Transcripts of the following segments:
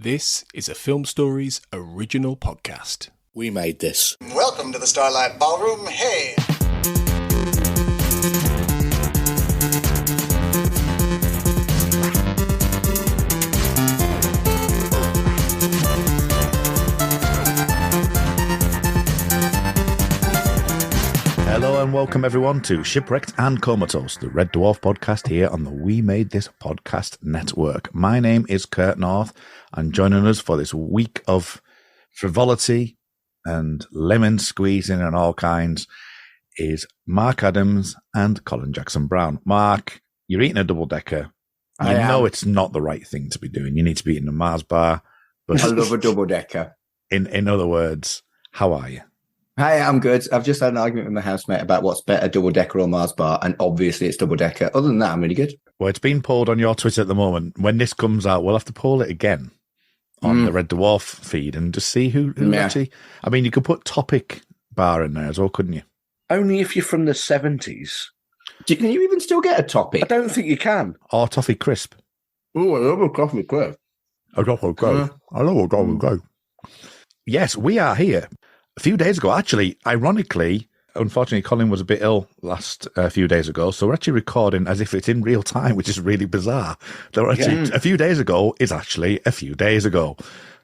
This is a Film Stories original podcast. We made this. Welcome to the Starlight Ballroom. Hey! Hello and welcome everyone to Shipwrecked and Comatose, the Red Dwarf podcast here on the We Made This podcast network. My name is Kurt North, and joining us for this week of frivolity and lemon squeezing and all kinds is Mark Adams and Colin Jackson Brown. Mark, you're eating a double-decker. You know it's not the right thing to be doing. You need to be eating a Mars bar. But I love a double-decker. In other words, how are you? Hi, I'm good. I've just had an argument with my housemate about what's better, double-decker or Mars bar, and obviously it's double-decker. Other than that, I'm really good. Well, it's been polled on your Twitter at the moment. When this comes out, we'll have to poll it again on the Red Dwarf feed and just see who actually... I mean, you could put Topic Bar in there as well, couldn't you? Only if you're from the 70s. Can you even still get a Topic? I don't think you can. Or Toffee Crisp. Oh, I love a coffee crisp. I love a Toffee Crisp. Yes, we are here. A few days ago, actually, ironically, unfortunately, Colin was a bit ill last few days ago, so we're actually recording as if it's in real time, which is really bizarre. A few days ago is actually a few days ago.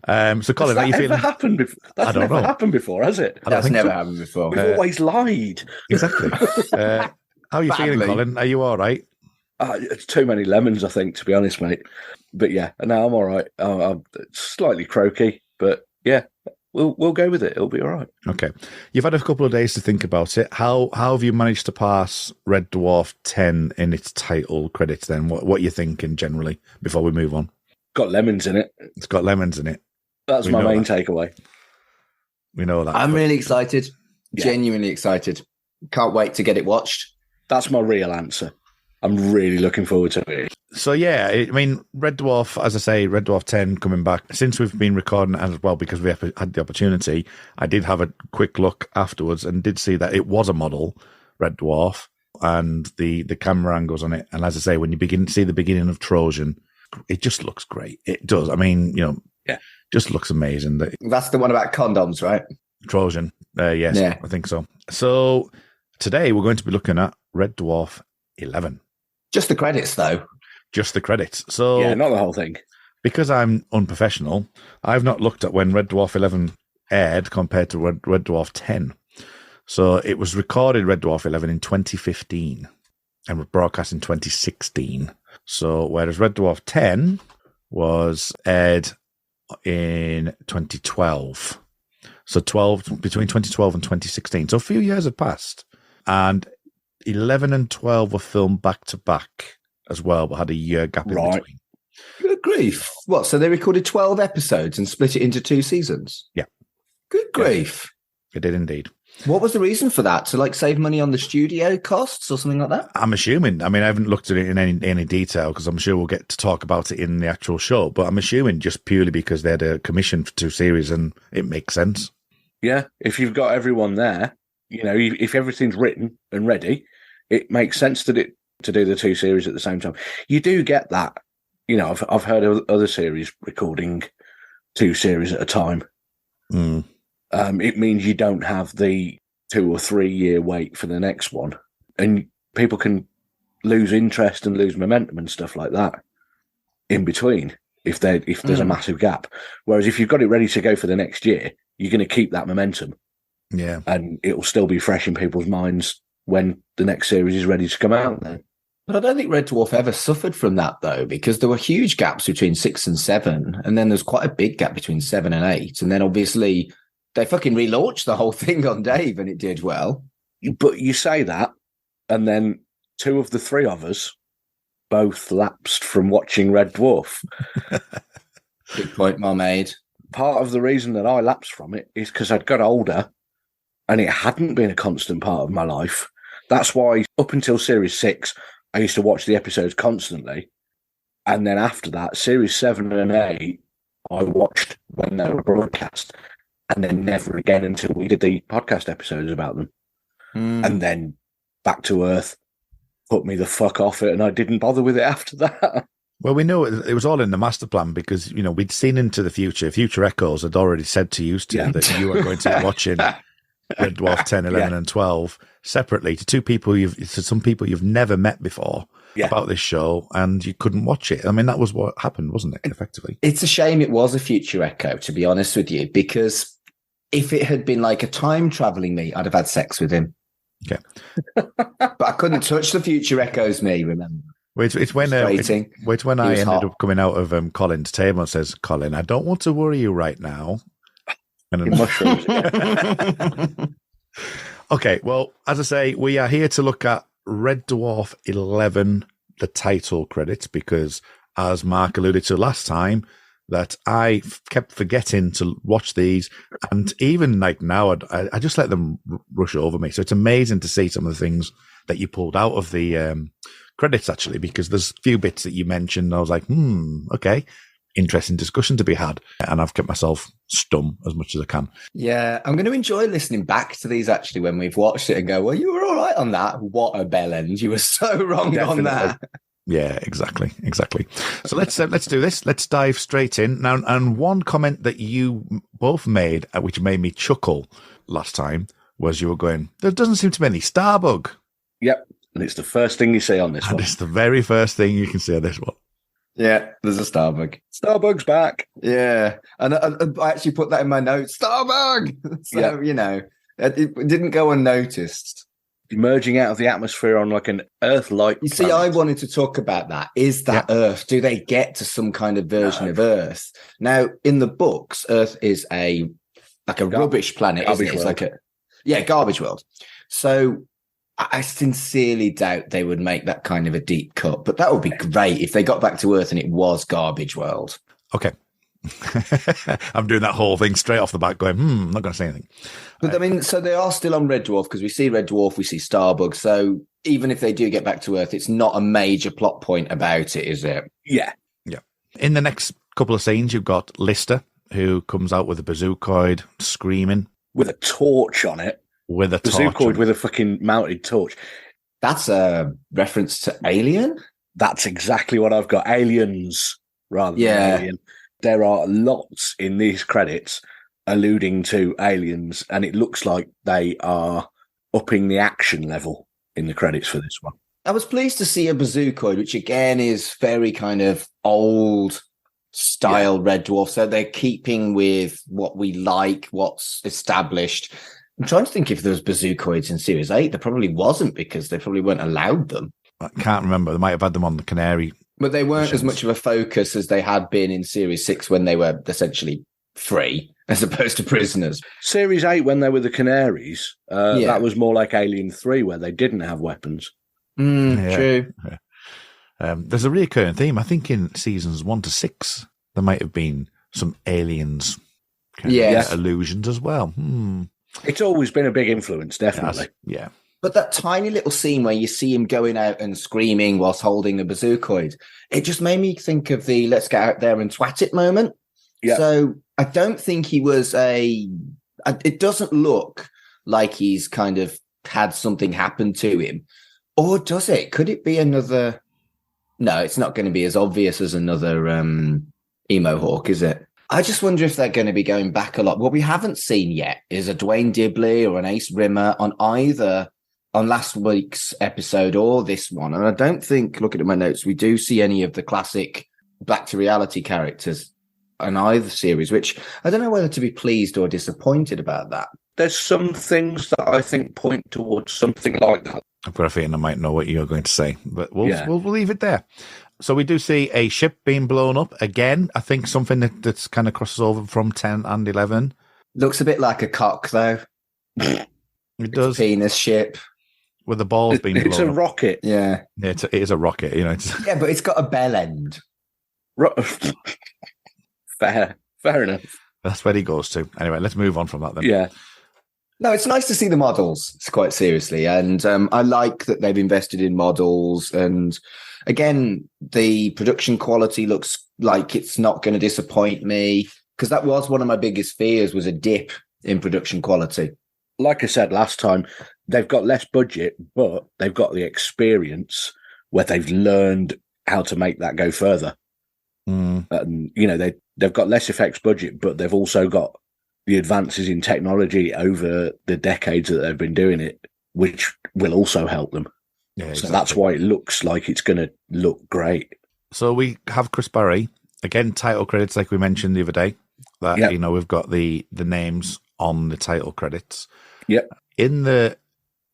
So, Colin, how are you feeling? That's never happened before, has it? That's never happened before. We've always lied. Exactly. How are you feeling, Colin? Are you all right? It's too many lemons, I think, to be honest, mate. But yeah, no, I'm all right. I'm slightly croaky, but yeah. We'll go with it. It'll be all right. Okay. You've had a couple of days to think about it. How have you managed to pass Red Dwarf 10 in its title credits then? What are you thinking generally before we move on? Got lemons in it. It's got lemons in it. That's my main takeaway. We know that. I'm really excited. Yeah. Genuinely excited. Can't wait to get it watched. That's my real answer. I'm really looking forward to it. So, yeah, I mean, Red Dwarf, as I say, Red Dwarf 10 coming back. Since we've been recording as well, because we had the opportunity, I did have a quick look afterwards and did see that it was a model, Red Dwarf, and the camera angles on it. And as I say, when you begin to see the beginning of Trojan, it just looks great. It does. I mean, just looks amazing. That's the one about condoms, right? Trojan. Yes, yeah. I think so. So, today we're going to be looking at Red Dwarf 11. Just the credits, though. Just the credits. So yeah, not the whole thing. Because I'm unprofessional, I've not looked at when Red Dwarf 11 aired compared to Red Dwarf 10. So it was recorded Red Dwarf 11 in 2015 and was broadcast in 2016. So whereas Red Dwarf 10 was aired in 2012. So between 2012 and 2016. So a few years had passed. And 11 and 12 were filmed back to back as well, but had a year gap in between. Good grief. What, so they recorded 12 episodes and split it into 2 seasons? Yeah. Good grief. It did indeed. What was the reason for that? To save money on the studio costs or something like that? I'm assuming. I mean, I haven't looked at it in any detail because I'm sure we'll get to talk about it in the actual show, but I'm assuming just purely because they had a commission for 2 series and it makes sense. Yeah. If you've got everyone there, if everything's written and ready, it makes sense to do the 2 series at the same time. You do get that. I've heard of other series recording 2 series at a time. It means you don't have the 2 or 3 year wait for the next one, and people can lose interest and lose momentum and stuff like that in between if there's a massive gap. Whereas if you've got it ready to go for the next year, you're going to keep that momentum. Yeah, and it'll still be fresh in people's minds when the next series is ready to come out then. But I don't think Red Dwarf ever suffered from that, though, because there were huge gaps between 6 and 7, and then there's quite a big gap between 7 and 8, and then obviously they fucking relaunched the whole thing on Dave, and it did well. But you say that, and then 2 of the 3 of us both lapsed from watching Red Dwarf. Good point, Marmaid. Part of the reason that I lapsed from it is because I'd got older, and it hadn't been a constant part of my life. That's why up until Series 6, I used to watch the episodes constantly. And then after that, Series 7 and 8, I watched when they were broadcast. And then never again until we did the podcast episodes about them. And then Back to Earth put me the fuck off it, and I didn't bother with it after that. Well, we know it was all in the master plan because, we'd seen into the future. Future Echoes had already said to you, Stu, that you were going to be watching Red Dwarf 10, 11, and 12 separately to some people you've never met before about this show, and you couldn't watch it. I mean, that was what happened, wasn't it, effectively? It's a shame it was a Future Echo, to be honest with you, because if it had been like a time-traveling me, I'd have had sex with him. Okay. But I couldn't touch the Future Echoes me, remember? It's when I ended up coming out of Colin's table and says, Colin, I don't want to worry you right now. And then, Mushrooms. Okay, well, as I say, we are here to look at Red Dwarf 11, the title credits, because as Mark alluded to last time, that I kept forgetting to watch these, and even like now, I just let them rush over me. So it's amazing to see some of the things that you pulled out of the credits, actually, because there's a few bits that you mentioned. I was like, okay, interesting discussion to be had. And I've kept myself stum as much as I can. Yeah, I'm going to enjoy listening back to these, actually, when we've watched it and go, well, you were all right on that. What a bell end. You were so wrong on that. Yeah, exactly. So let's do this. Let's dive straight in now. And one comment that you both made, which made me chuckle last time, was you were going, there doesn't seem to be any Starbug. Yep. And it's the first thing you see on this one. It's the very first thing you can see on this one. Yeah, there's a Starbug. Starbug's back. Yeah. And I actually put that in my notes. Starbug! So, it didn't go unnoticed. Emerging out of the atmosphere on like an Earth-like You see, planet. I wanted to talk about that. Is that Earth? Do they get to some kind of version of Earth? Now, in the books, Earth is a rubbish planet, isn't it? It's like garbage world. So I sincerely doubt they would make that kind of a deep cut, but that would be great if they got back to Earth and it was garbage world. Okay. I'm doing that whole thing straight off the bat going, I'm not going to say anything. But I mean, so they are still on Red Dwarf because we see Red Dwarf, we see Starbug. So even if they do get back to Earth, it's not a major plot point about it, is it? Yeah. In the next couple of scenes, you've got Lister, who comes out with a bazookoid screaming. With a torch on it. With a bazookoid with a fucking mounted torch. That's a reference to Alien? That's exactly what I've got. Aliens rather than Alien. There are lots in these credits alluding to aliens, and it looks like they are upping the action level in the credits for this one. I was pleased to see a bazookoid, which again is very kind of old style Red Dwarf. So they're keeping with what we like, what's established. I'm trying to think if there was bazookoids in Series 8. There probably wasn't because they probably weren't allowed them. I can't remember. They might have had them on the Canary. But they weren't as much of a focus as they had been in Series 6 when they were essentially free as opposed to prisoners. Series 8, when they were the Canaries, that was more like Alien 3 where they didn't have weapons. True. Yeah. There's a recurring theme. I think in seasons 1 to 6, there might have been some aliens illusions as well. It's always been a big influence, definitely. Yeah. But that tiny little scene where you see him going out and screaming whilst holding the bazookoid, it just made me think of the let's get out there and twat it moment. Yeah. So I don't think he was it doesn't look like he's kind of had something happen to him. Or does it? Could it be another? No, it's not going to be as obvious as another emo hawk, is it? I just wonder if they're going to be going back a lot. What we haven't seen yet is a Dwayne Dibley or an Ace Rimmer on last week's episode or this one. And I don't think, looking at my notes, we do see any of the classic Back to Reality characters on either series, which I don't know whether to be pleased or disappointed about that. There's some things that I think point towards something like that. I've got a feeling I might know what you're going to say, but we'll leave it there. So we do see a ship being blown up again. I think something that's kind of crosses over from 10 and 11. Looks a bit like a cock, though. It does. Penis ship. With the balls being blown It's a up. rocket. Yeah. It is a rocket. Yeah, but it's got a bell end. Fair enough. That's where he goes to. Anyway, let's move on from that then. Yeah. No, it's nice to see the models, quite seriously. And I like that they've invested in models. And again, the production quality looks like it's not going to disappoint me, because that was one of my biggest fears, was a dip in production quality. Like I said last time, they've got less budget, but they've got the experience where they've learned how to make that go further. And, they've got less effects budget, but they've also got the advances in technology over the decades that they've been doing it, which will also help them. Yeah, exactly. So that's why it looks like it's going to look great. So we have Chris Barry, again, title credits like we mentioned the other day. That, we've got the names on the title credits. Yep. In the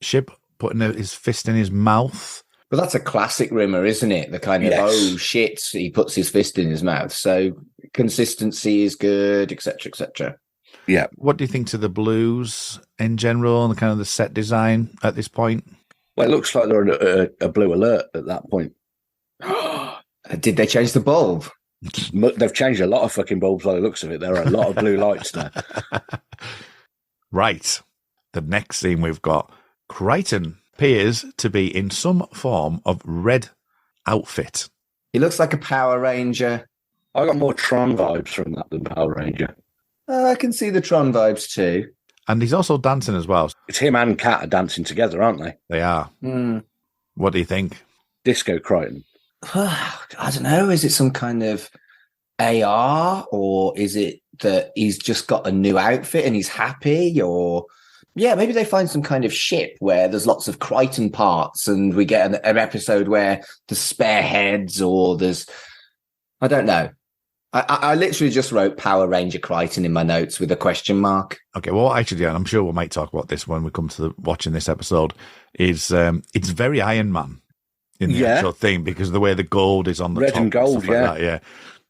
ship, putting his fist in his mouth. But that's a classic Rimmer, isn't it? The kind of, oh, shit, he puts his fist in his mouth. So consistency is good, etc., etc. Yeah. What do you think to the blues in general and kind of the set design at this point? Well, it looks like they're a blue alert at that point. Did they change the bulb? They've changed a lot of fucking bulbs by the looks of it. There are a lot of blue lights there. Right. The next scene we've got, Crichton appears to be in some form of red outfit. He looks like a Power Ranger. I got more Tron vibes from that than Power Ranger. I can see the Tron vibes too. And he's also dancing as well. It's him and Kat are dancing together, aren't they? They are. What do you think? Disco Crichton. I don't know. Is it some kind of AR, or is it that he's just got a new outfit and he's happy? Or maybe they find some kind of ship where there's lots of Crichton parts and we get an episode where there's spare heads, or I don't know. I literally just wrote Power Ranger Crichton in my notes with a question mark. Okay, well, actually, and I'm sure we might talk about this when we come to watching this episode, is it's very Iron Man in the actual thing, because of the way the gold is on the red top and gold, like that,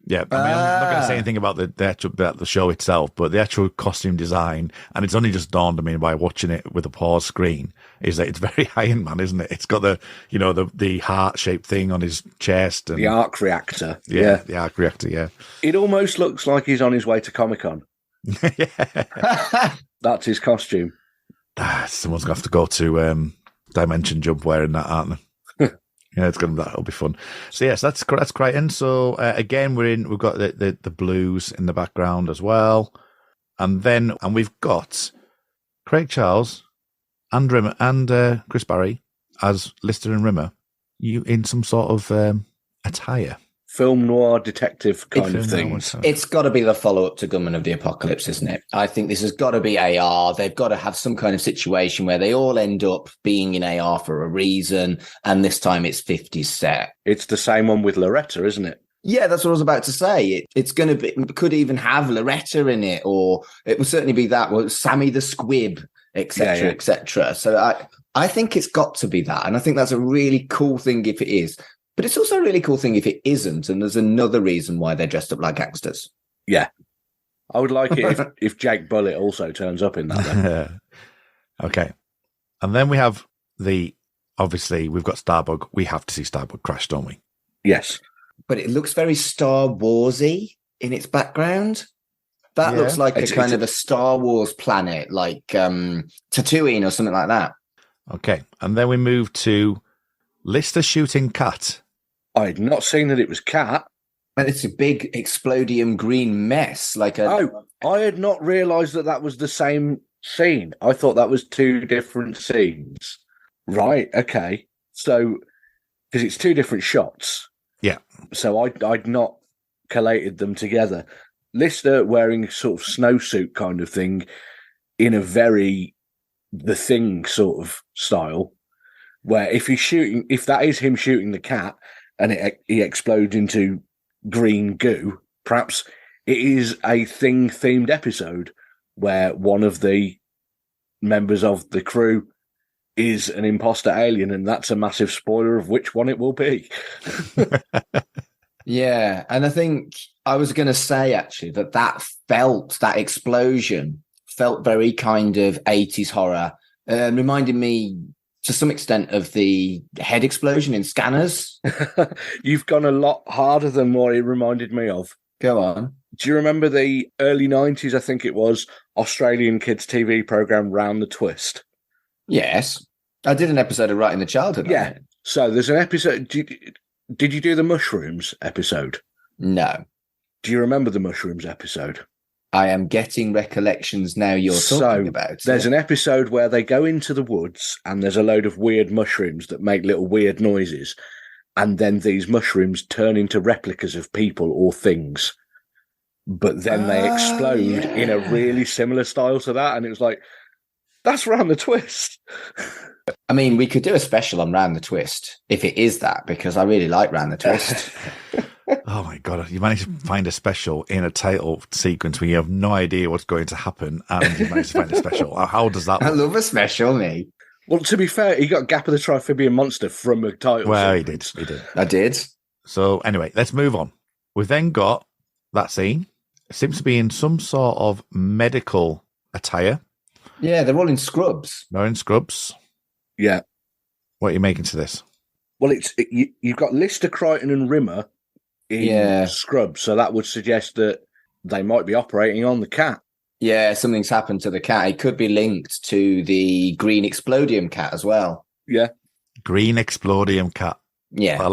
Yeah, I mean, I'm not going to say anything about the show itself, but the actual costume design, and it's only just dawned on me by watching it with a pause screen, is that it's very Iron Man, isn't it? It's got the heart-shaped thing on his chest. And the arc reactor. Yeah, the arc reactor, yeah. It almost looks like he's on his way to Comic-Con. That's his costume. Someone's going to have to go to Dimension Jump wearing that, aren't they? Yeah, that'll be fun. So yes, that's Crichton. So again, we've got the blues in the background as well, and we've got Craig Charles and Rimmer and Chris Barry as Lister and Rimmer. You in some sort of attire. Film noir detective kind of thing. It's got to be the follow-up to Gunman of the Apocalypse, isn't it? I think this has got to be AR. They've got to have some kind of situation where they all end up being in AR for a reason, and this time it's 50s set. It's the same one with Loretta, isn't it? Yeah, that's what I was about to say. It's going to be, could even have Loretta in it, or it will certainly be that. Well, Sammy the Squib, etc., etc. So I think it's got to be that, and I think that's a really cool thing if it is. But it's also a really cool thing if it isn't, and there's another reason why they're dressed up like gangsters. Yeah. I would like it if Jake Bullitt also turns up in that. Okay. And then we have obviously, we've got Starbug. We have to see Starbug crash, don't we? Yes. But it looks very Star Wars-y in its background. That looks like a kind of a Star Wars planet, like Tatooine or something like that. Okay. And then we move to Lister shooting Cat. I had not seen that it was Cat. And it's a big explodium green mess. I had not realised that was the same scene. I thought that was two different scenes. Right, okay. So, because it's two different shots. Yeah. So I'd not collated them together. Lister wearing sort of snowsuit kind of thing in a very The Thing sort of style, where if that is him shooting the cat and he explodes into green goo, perhaps it is a Thing themed episode where one of the members of the crew is an imposter alien, and that's a massive spoiler of which one it will be. Yeah, and I think I was going to say actually that explosion felt very kind of 80s horror, reminded me to some extent of the head explosion in Scanners. You've gone a lot harder than what it reminded me of. Go on. Do you remember the early 90s, I think it was, Australian kids TV program Round the Twist? Yes. I did an episode of Right in the Childhood. Yeah. So there's an episode. Did you do the mushrooms episode? No. Do you remember the mushrooms episode? I am getting recollections now you're talking about. There's an episode where they go into the woods and there's a load of weird mushrooms that make little weird noises. and then these mushrooms turn into replicas of people or things. But then they explode in a really similar style to that. And it was like, that's round the twist. I mean, we could do a special on Round the Twist if it is that, because I really like Round the Twist. Oh my God, you managed to find a special in a title sequence where you have no idea what's going to happen, and you managed to find a special. How does that work? I love a special, me. Well, to be fair, he got Gap of the Triphibian Monster from a title. Well, sequence. he did. I did. So anyway, let's move on. We've then got that scene. It seems to be in some sort of medical attire. Yeah, they're all in scrubs. They're in scrubs. Yeah. What are you making to this? Well, you've got Lister, Crichton, and Rimmer in scrubs, so that would suggest that they might be operating on the cat. Yeah, something's happened to the cat. It could be linked to the green explodium cat as well. Yeah. Green explodium cat. Yeah. I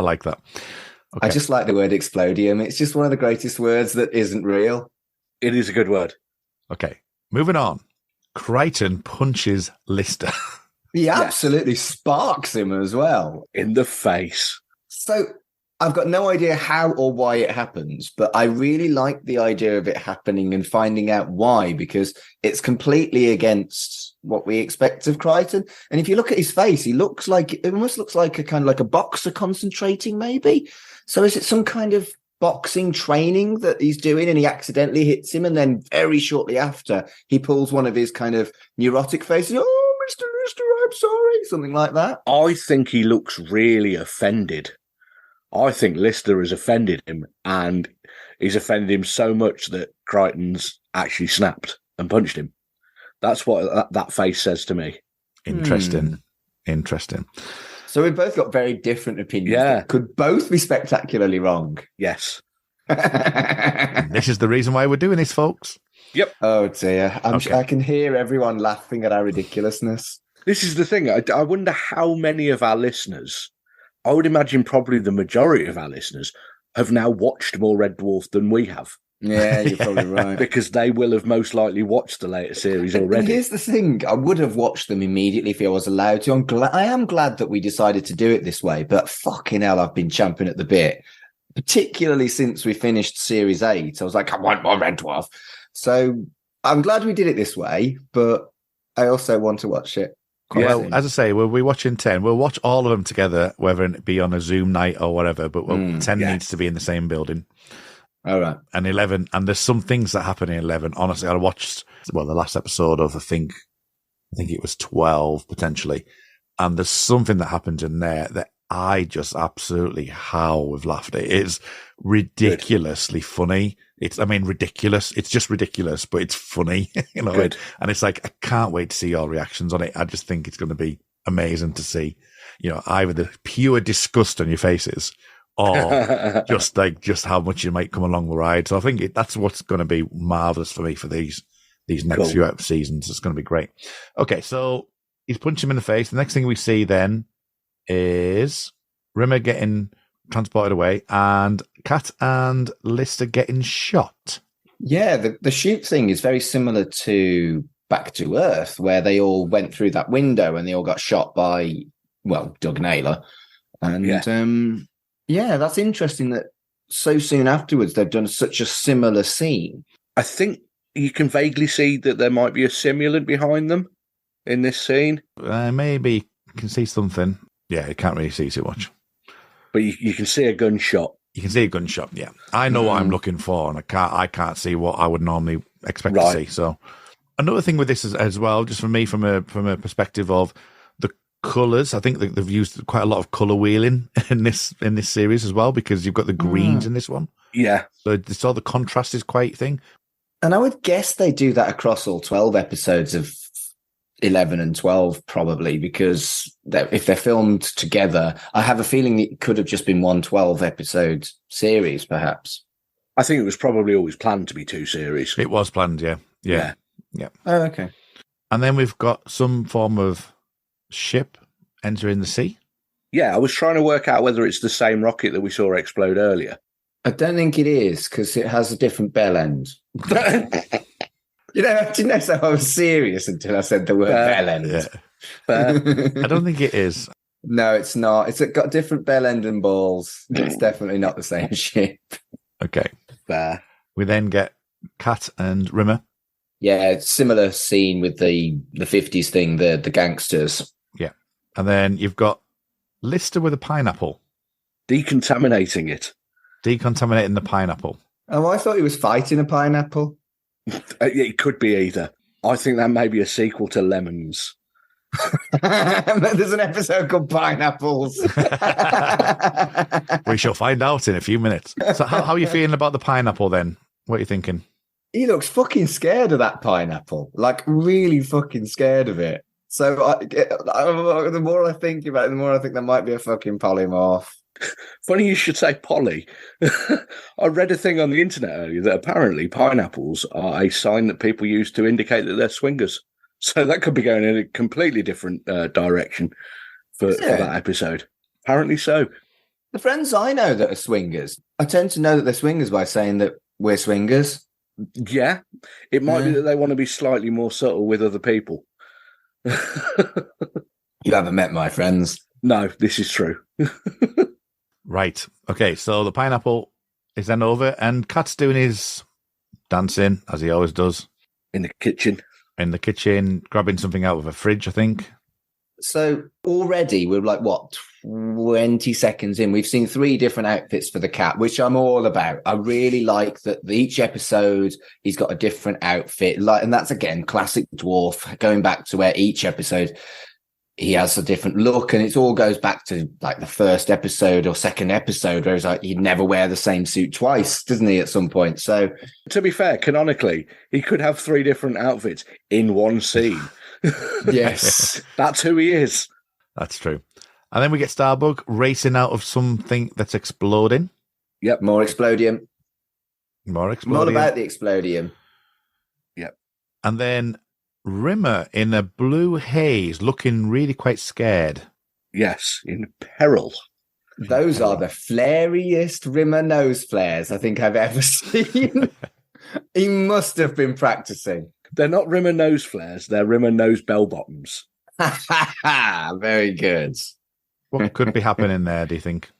like that. Okay. I just like the word explodium. It's just one of the greatest words that isn't real. It is a good word. Okay, moving on. Crichton punches Lister. He absolutely sparks him as well. In the face. So I've got no idea how or why it happens, but I really like the idea of it happening and finding out why, because it's completely against what we expect of Crichton. And if you look at his face, it almost looks like a kind of like a boxer concentrating, maybe. So is it some kind of boxing training that he's doing and he accidentally hits him, and then very shortly after he pulls one of his kind of neurotic faces, "Oh, Mr. Lister, I'm sorry," something like that? I think he looks really offended. I think Lister has offended him, and he's offended him so much that Crichton's actually snapped and punched him. That's what that face says to me. Interesting. So we've both got very different opinions. Yeah. That could both be spectacularly wrong. Yes. This is the reason why we're doing this, folks. Yep. Oh dear. Okay. I can hear everyone laughing at our ridiculousness. This is the thing. I wonder how many of our listeners, I would imagine probably the majority of our listeners, have now watched more Red Dwarf than we have. Yeah, you're probably right. Because they will have most likely watched the later series already. And here's the thing. I would have watched them immediately if I was allowed to. I am glad that we decided to do it this way, but fucking hell, I've been champing at the bit, particularly since we finished Series 8. I was like, I want more Red Dwarf. So I'm glad we did it this way, but I also want to watch it. Well, as I say, we'll be watching 10. We'll watch all of them together, whether it be on a Zoom night or whatever, but 10 needs to be in the same building. All right. And 11, and there's some things that happen in 11. Honestly, I watched, the last episode of, I think it was 12, potentially. And there's something that happens in there that I just absolutely howl with laughter. It is ridiculously funny. Ridiculous. It's just ridiculous, but it's funny, Good. And it's like, I can't wait to see your reactions on it. I just think it's going to be amazing to see, either the pure disgust on your faces or just how much you might come along the ride. So I think that's what's going to be marvelous for me for these next few seasons. It's going to be great. Okay, so he's punched him in the face. The next thing we see then is Rimmer getting transported away and Kat and Lister getting shot. Yeah, the shoot thing is very similar to Back to Earth, where they all went through that window and they all got shot by, Doug Naylor. And that's interesting that so soon afterwards they've done such a similar scene. I think you can vaguely see that there might be a simulant behind them in this scene. Maybe you can see something. Yeah, you can't really see too much. But you can see a gunshot. You can see a gunshot, yeah. I know what I'm looking for, and I can't see what I would normally expect to see. So another thing with this is, as well, just for me, from a perspective of the colours, I think they've used quite a lot of colour wheeling in this series as well, because you've got the greens in this one. Yeah. So the contrast is quite thing. And I would guess they do that across all 12 episodes of 11 and 12, probably, because if they're filmed together, I have a feeling it could have just been one 12-episode series, perhaps. I think it was probably always planned to be 2 series. It was planned, yeah. Oh, okay. And then we've got some form of ship entering the sea. Yeah, I was trying to work out whether it's the same rocket that we saw explode earlier. I don't think it is, because it has a different bell end. I didn't know so I was serious until I said the word bell end. Yeah. I don't think it is. No, it's not. It's got different bell end and balls. It's definitely not the same ship. Okay. Fair. We then get Kat and Rimmer. Yeah, similar scene with the 50s thing, the gangsters. Yeah. And then you've got Lister with a pineapple. Decontaminating it. Decontaminating the pineapple. Oh, I thought he was fighting a pineapple. It could be either. I think that may be a sequel to Lemons. There's an episode called Pineapples. We shall find out in a few minutes. So how are you feeling about the pineapple then? What are you thinking? He looks fucking scared of that pineapple. Like, really fucking scared of it. So the more I think about it, the more I think there might be a fucking polymorph. Funny you should say Polly. I read a thing on the internet earlier that apparently pineapples are a sign that people use to indicate that they're swingers. So that could be going in a completely different direction for that episode. Apparently so. The friends I know that are swingers, I tend to know that they're swingers by saying that we're swingers. Yeah. It might be that they want to be slightly more subtle with other people. You haven't met my friends. No, this is true. Right. Okay, so the pineapple is then over, and Kat's doing his dancing, as he always does. In the kitchen. In the kitchen, grabbing something out of a fridge, I think. So already we're like, 20 seconds in? We've seen 3 different outfits for the cat, which I'm all about. I really like that each episode he's got a different outfit. And that's, again, classic dwarf, going back to where each episode he has a different look, and it all goes back to like the first episode or second episode where he's like, he'd never wear the same suit twice, doesn't he, at some point? So to be fair, canonically, he could have 3 different outfits in one scene. Yes. That's who he is. That's true. And then we get Starbug racing out of something that's exploding. Yep, more explodium. More I'm exploding. all about the explodium. Yep. And then Rimmer in a blue haze, looking really quite scared. Yes, in peril. Those are the flariest Rimmer nose flares I think I've ever seen. He must have been practicing. They're not Rimmer nose flares, they're Rimmer nose bell bottoms. Very good. What could be happening there, do you think?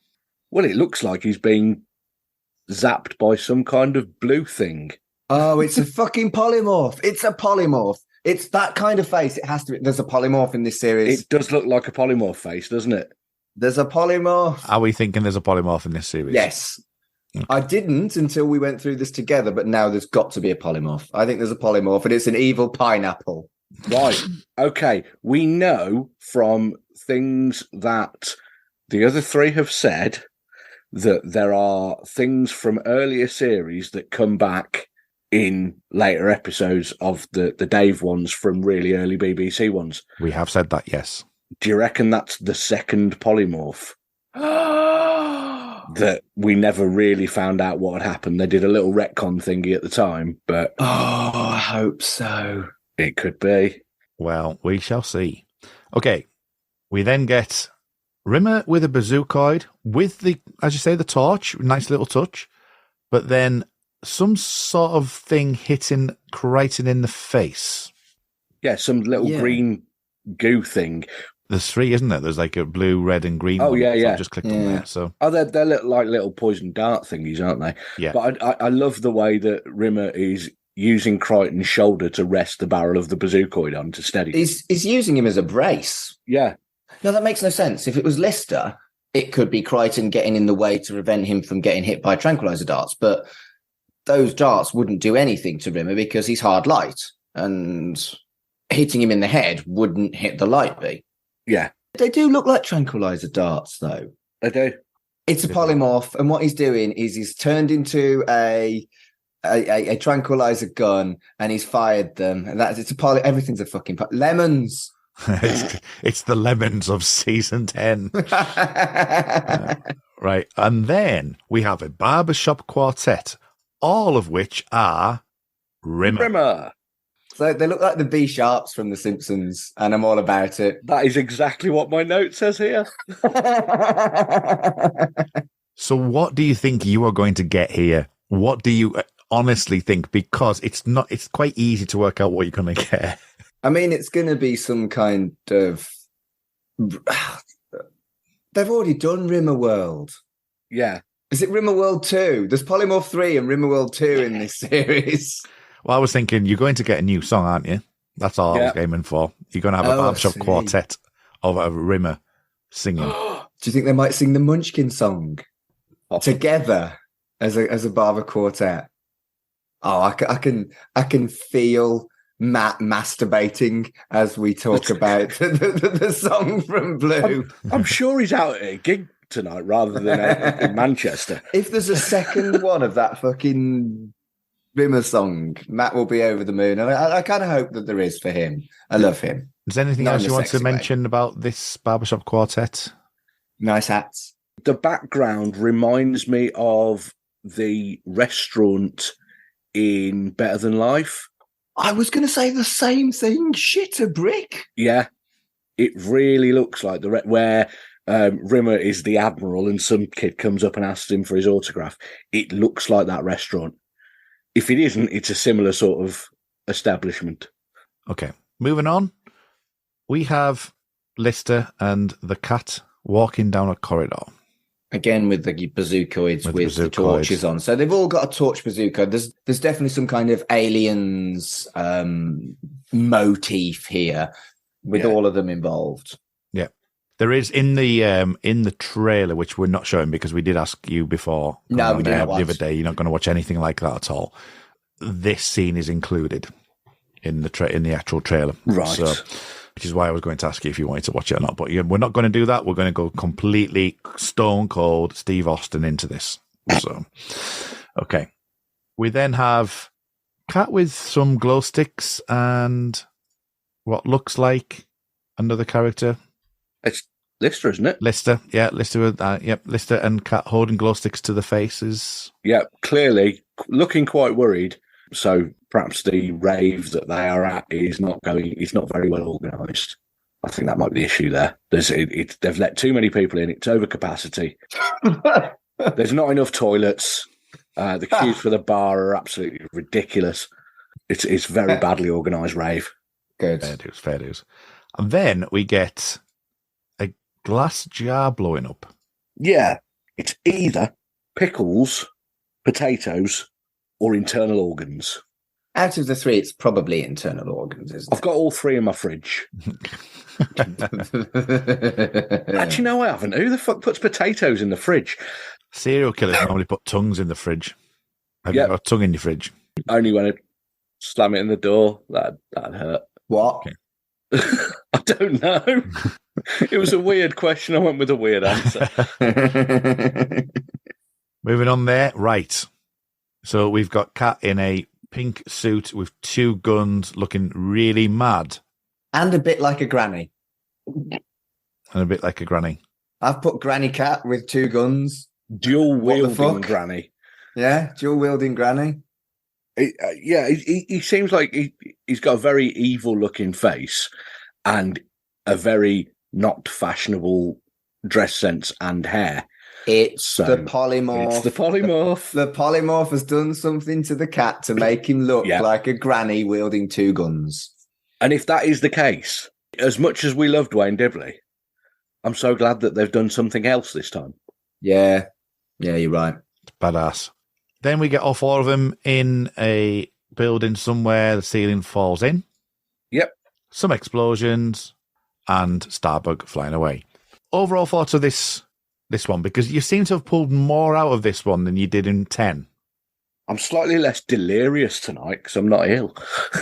Well, it looks like he's being zapped by some kind of blue thing. Oh, it's a fucking polymorph. It's a polymorph. It's that kind of face. It has to be. There's a polymorph in this series. It does look like a polymorph face, doesn't it? There's a polymorph. Are we thinking there's a polymorph in this series? Yes. Okay. I didn't until we went through this together, but now there's got to be a polymorph. I think there's a polymorph, and it's an evil pineapple. Right. Okay. We know from things that the other 3 have said that there are things from earlier series that come back in later episodes of the Dave ones from really early BBC ones. We have said that, yes. Do you reckon that's the second polymorph? That we never really found out what had happened. They did a little retcon thingy at the time, but... Oh, I hope so. It could be. Well, we shall see. Okay, we then get Rimmer with a bazookoid, with the, as you say, the torch, nice little touch, but then some sort of thing hitting Crichton in the face. Yeah, some little green goo thing. There's 3, isn't there? There's like a blue, red, and green. Oh, one, yeah, so yeah. I just clicked on there. So, they're little poison dart thingies, aren't they? Yeah. But I love the way that Rimmer is using Crichton's shoulder to rest the barrel of the bazookoid on to steady. He's using him as a brace. Yeah. No, that makes no sense. If it was Lister, it could be Crichton getting in the way to prevent him from getting hit by tranquilizer darts. But those darts wouldn't do anything to Rimmer because he's hard light, and hitting him in the head wouldn't hit the light beam. Yeah. They do look like tranquilizer darts, though. They do. It's a polymorph, and what he's doing is he's turned into a tranquilizer gun, and he's fired them. And everything's a fucking lemons. it's the lemons of season 10. Right. And then we have a barbershop quartet, all of which are Rimmer. So they look like the B Sharps from The Simpsons, and I'm all about it. That is exactly what my note says here. So what do you think you are going to get here? What do you honestly think? Because it's quite easy to work out what you're going to get. I mean, it's going to be some kind of They've already done Rimmer World. Yeah. Is it Rimmer World 2? There's Polymorph 3 and Rimmer World 2 in this series. Well, I was thinking you're going to get a new song, aren't you? That's all I was aiming for. You're going to have a barbershop quartet of a Rimmer singing. Do you think they might sing the Munchkin song together as a barber quartet? Oh, I can feel Matt masturbating as we talk about the song from Blue. I'm sure he's out at a gig tonight rather than out in Manchester. If there's a second one of that fucking Rimmer song, Matt will be over the moon. And I kind of hope that there is for him. I love him. Is there anything else you want to mention about this barbershop quartet? Nice hats. The background reminds me of the restaurant in Better Than Life. I was going to say the same thing. Shit, a brick. Yeah, it really looks like where Rimmer is the admiral and some kid comes up and asks him for his autograph. It looks like that restaurant. If it isn't, it's a similar sort of establishment. Okay, moving on. We have Lister and the cat walking down a corridor. Again, with the bazookoids with the torches on. So they've all got a torch bazooka. There's definitely some kind of aliens motif here with all of them involved. Yeah. There is in the trailer, which we're not showing because we did ask you before. No, we didn't. The other day, you're not going to watch anything like that at all. This scene is included in the actual trailer. Right. So, which is why I was going to ask you if you wanted to watch it or not. But we're not going to do that. We're going to go completely stone cold Steve Austin into this. So, okay. We then have Cat with some glow sticks and what looks like another character. It's Lister, isn't it? Lister, yeah. Lister with Lister and Cat holding glow sticks to the faces. Yeah, clearly looking quite worried. So perhaps the rave that they are at is not very well organised. I think that might be the issue there. They've let too many people in. It's overcapacity. There's not enough toilets. The queues for the bar are absolutely ridiculous. It's very badly organised rave. Good. Fair dues. And then we get a glass jar blowing up. Yeah, it's either pickles, potatoes, or internal organs. Out of the three, it's probably internal organs, isn't I've got all three in my fridge. Actually, no, I haven't. Who the fuck puts potatoes in the fridge? Serial killers normally put tongues in the fridge. Have you got a tongue in your fridge? Only when I slam it in the door. That'd hurt. What? Okay. I don't know. It was a weird question. I went with a weird answer. Moving on there. Right. So we've got Cat in a pink suit with two guns looking really mad. And a bit like a granny. I've put Granny Cat with two guns. Dual wielding granny. Yeah, dual wielding granny. He seems like he's got a very evil looking face and a very not fashionable dress sense and hair. It's the polymorph. The polymorph has done something to the cat to make him look like a granny wielding two guns. And if that is the case, as much as we love Dwayne Dibley, I'm so glad that they've done something else this time. Yeah, you're right. It's badass. Then we get all four of them in a building somewhere. The ceiling falls in. Yep. Some explosions and Starbug flying away. Overall thoughts of this one, because you seem to have pulled more out of this one than you did in 10. I'm slightly less delirious tonight because I'm not ill.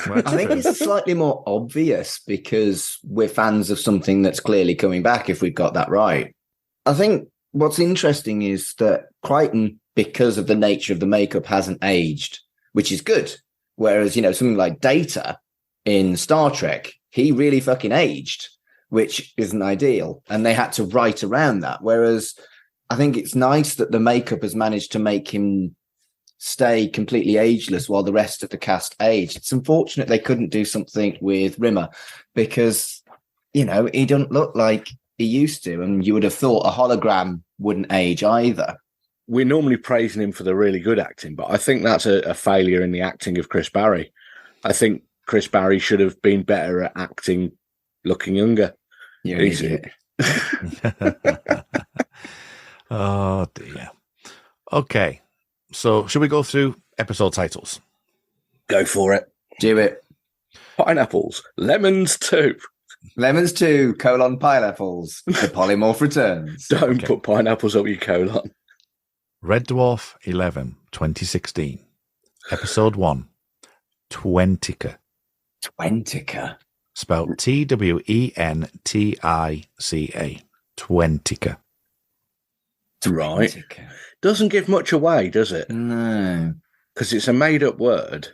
I think it's slightly more obvious because we're fans of something that's clearly coming back if we've got that right. I think what's interesting is that Crichton, because of the nature of the makeup, hasn't aged, which is good. Whereas, something like Data in Star Trek, he really fucking aged, which isn't ideal. And they had to write around that. Whereas I think it's nice that the makeup has managed to make him stay completely ageless while the rest of the cast aged. It's unfortunate they couldn't do something with Rimmer because, he doesn't look like he used to. And you would have thought a hologram wouldn't age either. We're normally praising him for the really good acting, but I think that's a failure in the acting of Chris Barry. I think Chris Barry should have been better at acting looking younger. You're an idiot. Oh, dear. Okay. So, should we go through episode titles? Go for it. Do it. Pineapples, lemons too. Lemons 2, pineapples. The polymorph returns. Don't Okay. put pineapples up your colon. Red Dwarf 11, 2016. Episode 1. Twentica. Twentica. Spelled Twentica. Twentica. Right. Twentica. Doesn't give much away, does it? No. Because it's a made-up word.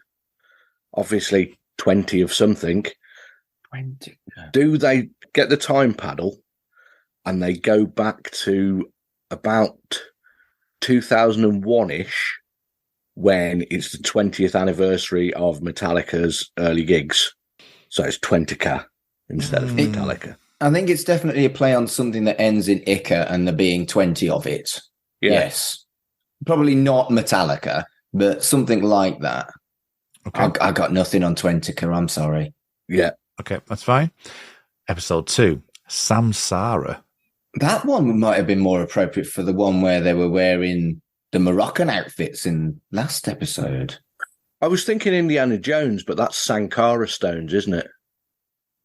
Obviously, 20 of something. Twentica. Do they get the time paddle and they go back to about 2001-ish when it's the 20th anniversary of Metallica's early gigs? So it's Twentica instead of Metallica. I think it's definitely a play on something that ends in Ica and there being 20 of it. Yeah. Yes. Probably not Metallica, but something like that. Okay. I got nothing on Twentica. I'm sorry. Yeah. Okay, that's fine. Episode 2. Samsara. That one might have been more appropriate for the one where they were wearing the Moroccan outfits in last episode. I was thinking Indiana Jones, but that's Sankara stones, isn't it?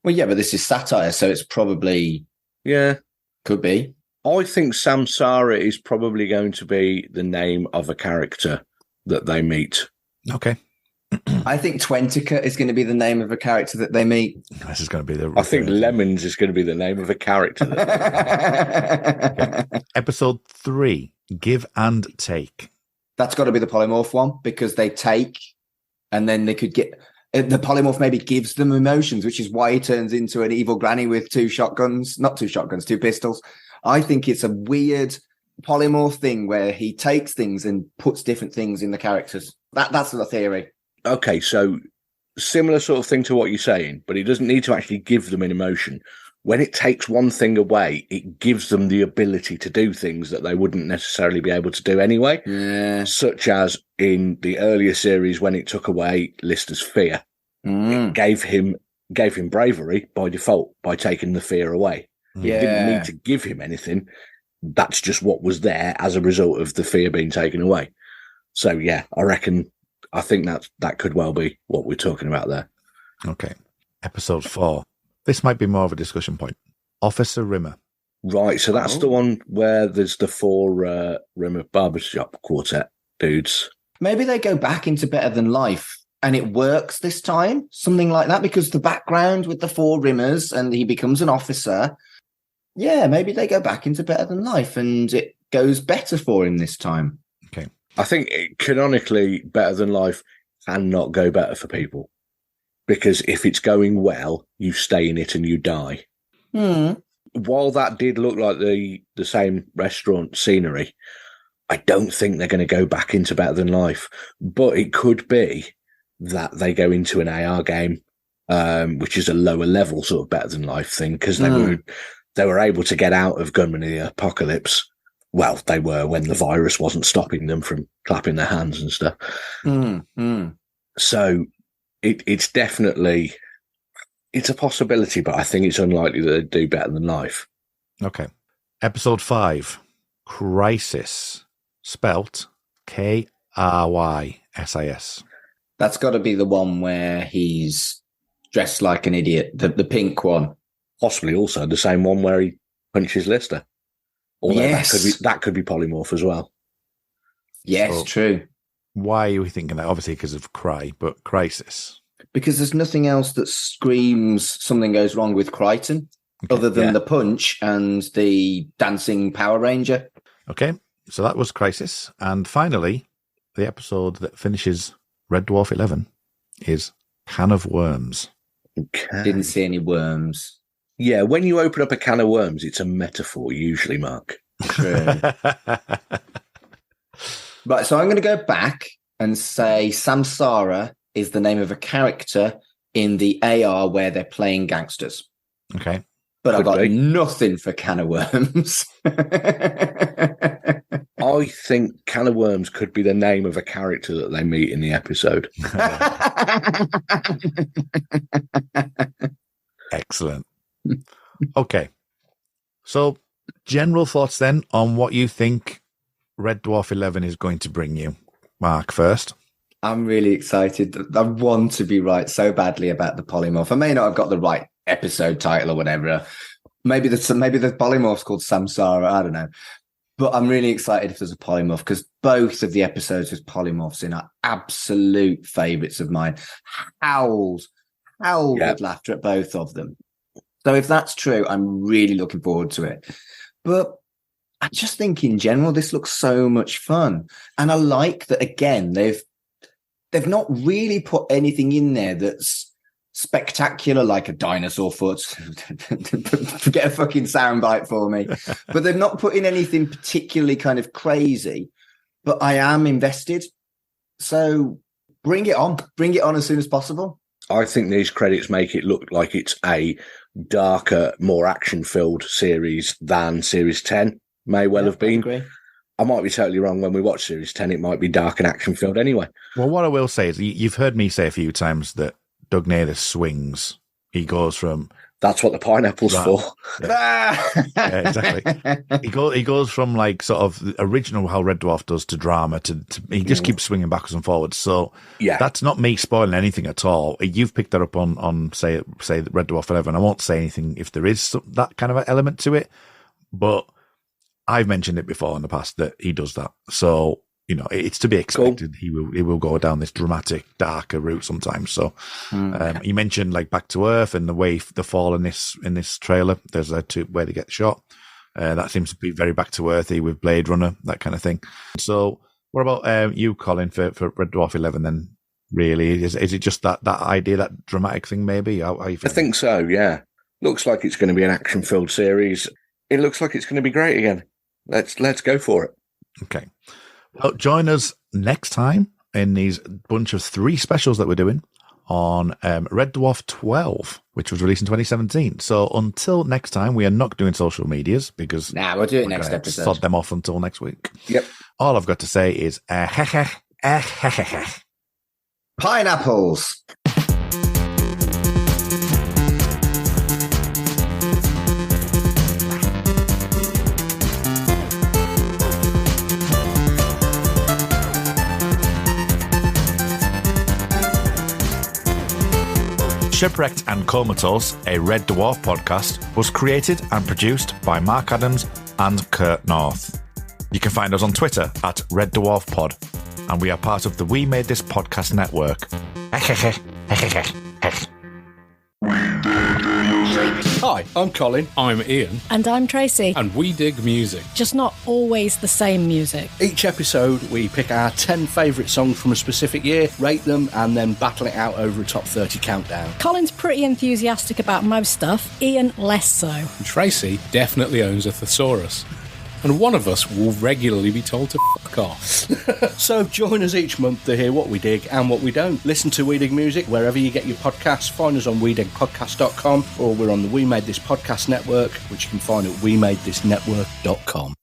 Well, yeah, but this is satire, so it's probably Yeah. could be. I think Samsara is probably going to be the name of a character that they meet. Okay. I think Twentica is going to be the name of a character that they meet. This is going to be the. I think Lemons is going to be the name of a character. Episode 3. Give and Take. That's got to be the polymorph one because they take and then they could get the polymorph maybe gives them emotions, which is why he turns into an evil granny with two pistols. I think it's a weird polymorph thing where he takes things and puts different things in the characters. That's the theory. Okay, so similar sort of thing to what you're saying, but it doesn't need to actually give them an emotion. When it takes one thing away, it gives them the ability to do things that they wouldn't necessarily be able to do anyway. Yeah. Such as in the earlier series when it took away Lister's fear. It gave him bravery by default by taking the fear away. Yeah. It didn't need to give him anything. That's just what was there as a result of the fear being taken away. So yeah, I think that could well be what we're talking about there. Okay. Episode 4. This might be more of a discussion point. Officer Rimmer. Right, so that's the one where there's the 4 Rimmer Barbershop Quartet dudes. Maybe they go back into Better Than Life and it works this time, something like that, because the background with the 4 Rimmers and he becomes an officer. Yeah, maybe they go back into Better Than Life and it goes better for him this time. Okay. I think canonically, Better Than Life cannot go better for people. Because if it's going well, you stay in it and you die. While that did look like the same restaurant scenery, I don't think they're going to go back into Better Than Life. But it could be that they go into an AR game, which is a lower level sort of Better Than Life thing, because they were able to get out of Gunman of the Apocalypse. Well, they were when the virus wasn't stopping them from clapping their hands and stuff. So it's definitely, it's a possibility, but I think it's unlikely that they do Better Than Life. Okay. Episode 5. Crisis. Spelt Krysis. That's got to be the one where he's dressed like an idiot, the pink one. Possibly also the same one where he punches Lister. Although Yes. that could be polymorph as well. Yes, So- true. Why are we thinking that? Obviously because of Cry, but Crisis. Because there's nothing else that screams something goes wrong with Crichton other than the punch and the dancing Power Ranger. Okay. So that was Crisis. And finally, the episode that finishes Red Dwarf 11 is Can of Worms. Okay. Didn't see any worms. Yeah, when you open up a can of worms, it's a metaphor usually, Mark. True. Right, so I'm going to go back and say Samsara is the name of a character in the AR where they're playing gangsters. Okay. But I've Could got be. nothing for Can of Worms. I think Can of Worms could be the name of a character that they meet in the episode. Excellent. Okay. So, general thoughts then on what you think Red Dwarf 11 is going to bring you. Mark first. I'm really excited. I want to be right so badly about the polymorph. I may not have got the right episode title or whatever. Maybe the polymorph's called Samsara. I don't know. But I'm really excited if there's a polymorph, because both of the episodes with polymorphs in are absolute favourites of mine. Howled with laughter at both of them. So if that's true, I'm really looking forward to it. But I just think in general, this looks so much fun. And I like that, again, they've not really put anything in there that's spectacular, like a dinosaur foot. Forget a fucking soundbite for me. But they've not put in anything particularly kind of crazy. But I am invested. So bring it on. Bring it on as soon as possible. I think these credits make it look like it's a darker, more action-filled series than Series 10 may well have been. I agree. I might be totally wrong. When we watch Series 10, it might be dark and action-filled anyway. Well, what I will say is you've heard me say a few times that Doug Naylor swings. He goes from... That's what the pineapple's for. Yeah. Yeah, exactly. He goes from like sort of the original how Red Dwarf does to drama to he just keeps swinging backwards and forwards. So that's not me spoiling anything at all. You've picked that up on say Red Dwarf 11. I won't say anything if there is that kind of an element to it, but I've mentioned it before in the past that he does that. So, you know, it's to be expected. Cool. He will go down this dramatic, darker route sometimes. So, you mentioned like Back to Earth and the way the fall in this trailer. There's where they get shot. That seems to be very Back to Earthy with Blade Runner, that kind of thing. So, what about you, Colin, for Red Dwarf 11? Then, really, is it just that idea, that dramatic thing? Maybe how you feel? I think so. Yeah, looks like it's going to be an action-filled series. It looks like it's going to be great again. Let's go for it. Okay. Well, join us next time in these bunch of 3 specials that we're doing on Red Dwarf 12, which was released in 2017. So until next time, we are not doing social medias because we'll do it next episode. Sod them off until next week. Yep. All I've got to say is pineapples. Shipwrecked and Comatose, a Red Dwarf podcast, was created and produced by Mark Adams and Kurt North. You can find us on Twitter at Red Dwarf Pod, and we are part of the We Made This Podcast network. Hi, I'm Colin. I'm Ian. And I'm Tracy. And we dig music. Just not always the same music. Each episode, we pick our 10 favourite songs from a specific year, rate them, and then battle it out over a top 30 countdown. Colin's pretty enthusiastic about most stuff, Ian less so. And Tracy definitely owns a thesaurus. And one of us will regularly be told to fuck off. So join us each month to hear what we dig and what we don't. Listen to We Dig Music wherever you get your podcasts. Find us on wedigpodcast.com, or we're on the We Made This Podcast network, which you can find at wemadethisnetwork.com.